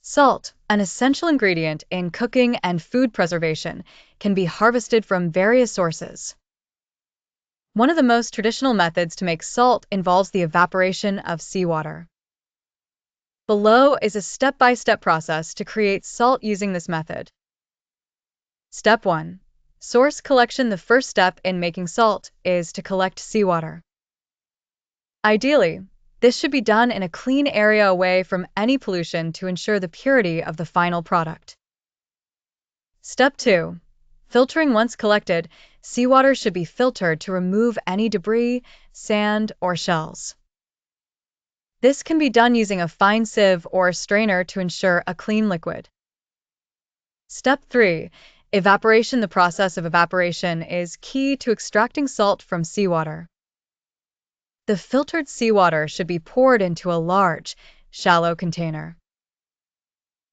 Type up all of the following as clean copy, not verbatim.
Salt, an essential ingredient in cooking and food preservation, can be harvested from various sources. One of the most traditional methods to make salt involves the evaporation of seawater. Below is a step-by-step process to create salt using this method. Step 1. Source collection. The first step in making salt is to collect seawater. Ideally, this should be done in a clean area away from any pollution to ensure the purity of the final product. Step 2. Filtering. Once collected, seawater should be filtered to remove any debris, sand, or shells. This can be done using a fine sieve or strainer to ensure a clean liquid. Step 3. Evaporation. The process of evaporation is key to extracting salt from seawater. The filtered seawater should be poured into a large, shallow container.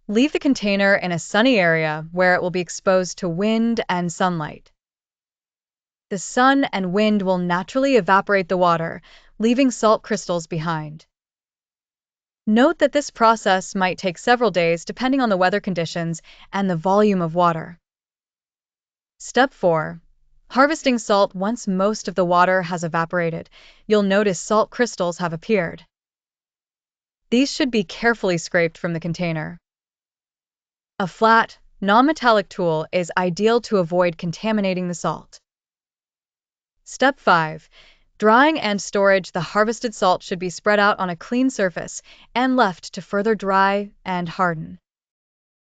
Leave the container in a sunny area where it will be exposed to wind and sunlight. The sun and wind will naturally evaporate the water, leaving salt crystals behind. Note that this process might take several days depending on the weather conditions and the volume of water. Step 4. Harvesting salt. Once most of the water has evaporated, you'll notice salt crystals have appeared. These should be carefully scraped from the container. A flat, non-metallic tool is ideal to avoid contaminating the salt. Step 5. Drying and storage. The harvested salt should be spread out on a clean surface and left to further dry and harden.